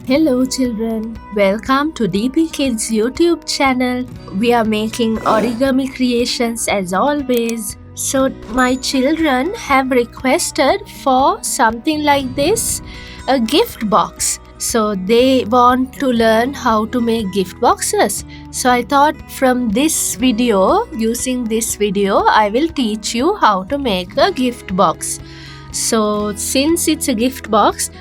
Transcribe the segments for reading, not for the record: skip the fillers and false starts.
Hello children, welcome to DB Kids YouTube channel. We are making origami creations as always. So my children have requested for something like this, a gift box. So they want to learn how to make gift boxes. So I thought from this video, using this video, I will teach you how to make a gift box. So since it's a gift box,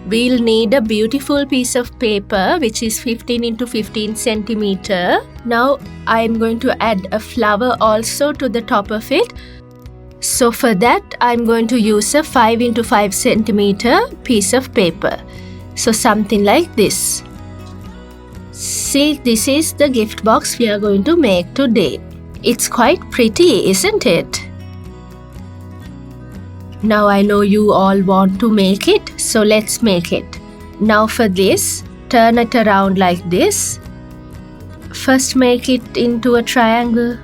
we'll need a beautiful piece of paper which is 15 into 15 centimeter. Now I'm going to add a flower also to the top of it. So for that I'm going to use a 5 into 5 centimeter piece of paper. So something like this. See, this is the gift box we are going to make today. It's quite pretty, isn't it? Now I know you all want to make it, so let's make it. Now for this, turn it around like this. First make it into a triangle.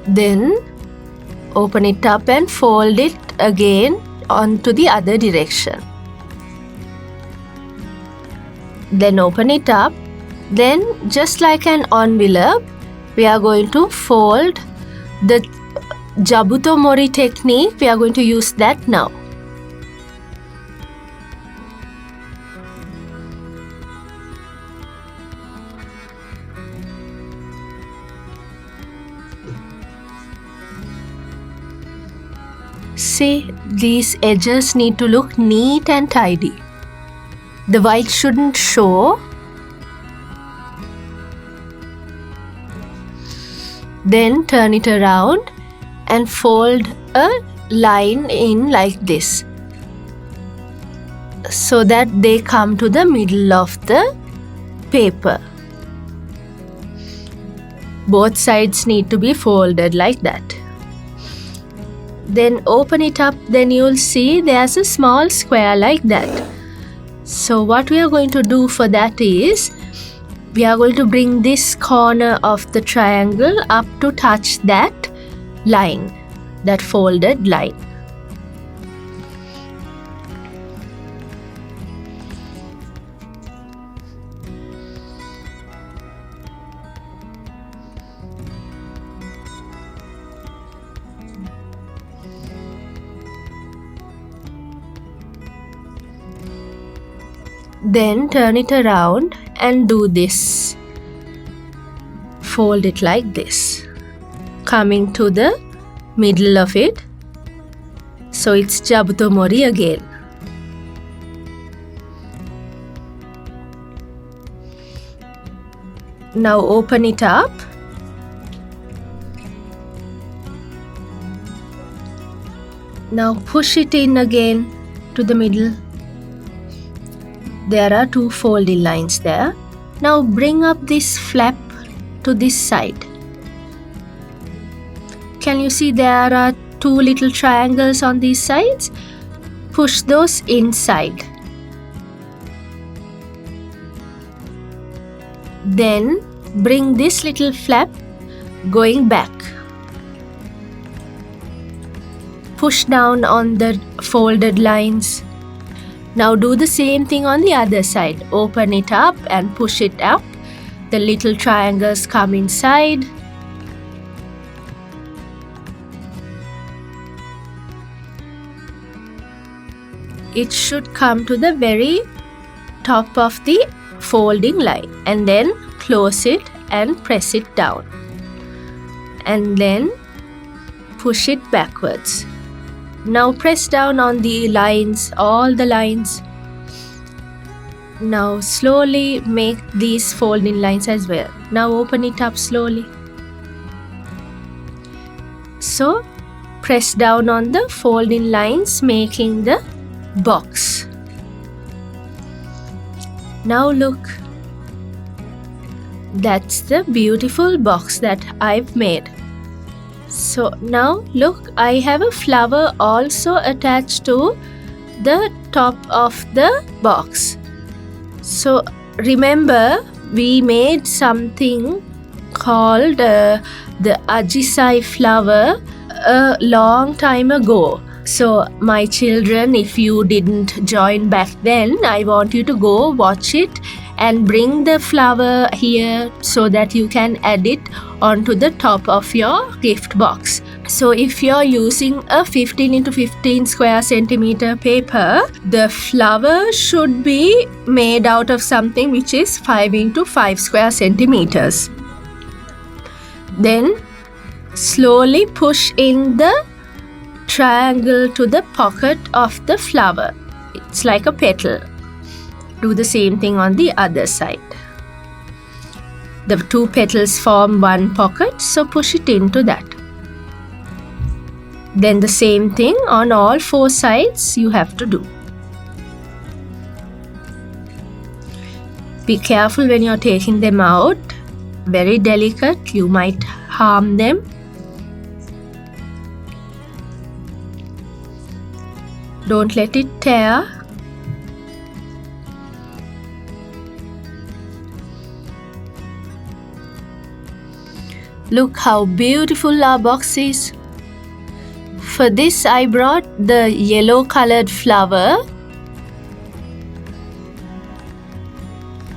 Then open it up and fold it again onto the other direction. Then open it up. Then just like an envelope, we are going to fold the Jabuto Mori technique. We are going to use that now. See, these edges need to look neat and tidy. The white shouldn't show. Then turn it around and fold a line in like this so that they come to the middle of the paper. Both sides need to be folded like that. Then open it up, then you'll see there's a small square like that. So what we are going to do for that is, we are going to bring this corner of the triangle up to touch that line, that folded line. Then turn it around and do this. Fold it like this, coming to the middle of it. So it's Jabuto Mori again. Now open it up. Now push it in again to the middle. There are two folding lines there. Now bring up this flap to this side. Can you see there are two little triangles on these sides? Push those inside. Then bring this little flap going back. Push down on the folded lines. Now do the same thing on the other side. Open it up and push it up. The little triangles come inside. It should come to the very top of the folding line, and then close it and press it down. And then push it backwards. Now press down on the lines, all the lines. Now slowly make these folding lines as well. Now open it up slowly. So press down on the folding lines, making the box. Now look. That's the beautiful box that I've made. So now look, I have a flower also attached to the top of the box. So remember, we made something called the ajisai flower a long time ago. So my children, if you didn't join back then, I want you to go watch it and bring the flower here so that you can add it onto the top of your gift box. So if you're using a 15 into 15 square centimeter paper, the flower should be made out of something which is 5 into 5 square centimeters. Then slowly push in the triangle to the pocket of the flower. It's like a petal. Do the same thing on the other side. The two petals form one pocket, so push it into that. Then the same thing on all four sides you have to do. Be careful when you're taking them out. Very delicate, you might harm them. Don't let it tear. Look how beautiful our box is. For this, I brought the yellow colored flower.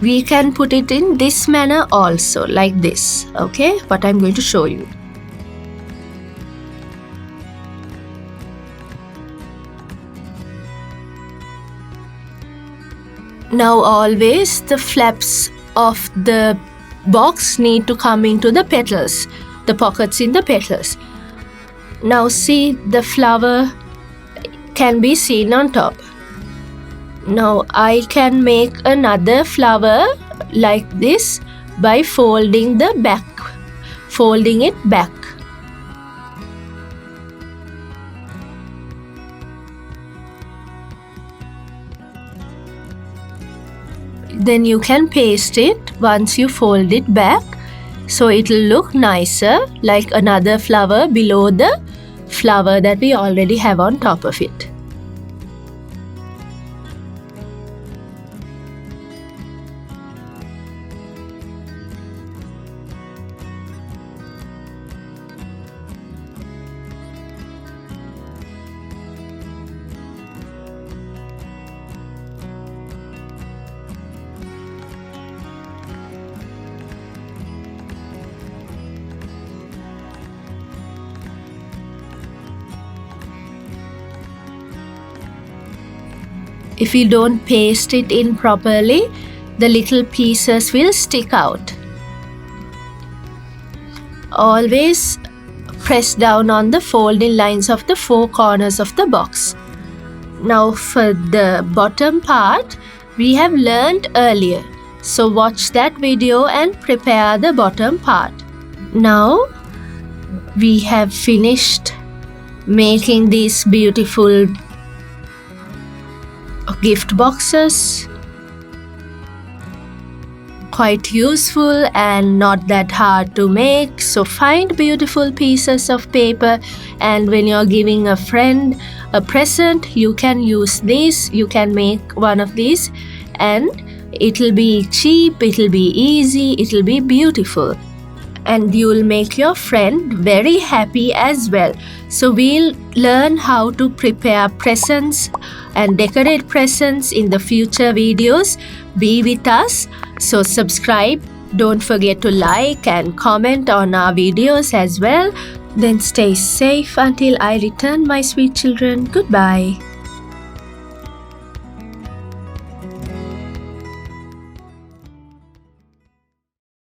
We can put it in this manner also, like this. Okay, what I'm going to show you. Now always the flaps of the box need to come into the petals, the pockets in the petals. Now see, the flower can be seen on top. Now I can make another flower like this by folding it back. Then you can paste it once you fold it back, so it will look nicer, like another flower below the flower that we already have on top of it. If you don't paste it in properly, the little pieces will stick out. Always press down on the folding lines of the four corners of the box. Now for the bottom part, we have learned earlier. So watch that video and prepare the bottom part. Now we have finished making these beautiful gift boxes. Quite useful and not that hard to make. So find beautiful pieces of paper, and when you're giving a friend a present, you can use this. You can make one of these and it'll be cheap, it'll be easy, it'll be beautiful, and you'll make your friend very happy as well. So we'll learn how to prepare presents and decorate presents in the future videos. Be with us. So subscribe. Don't forget to like and comment on our videos as well. Then stay safe until I return, my sweet children. Goodbye.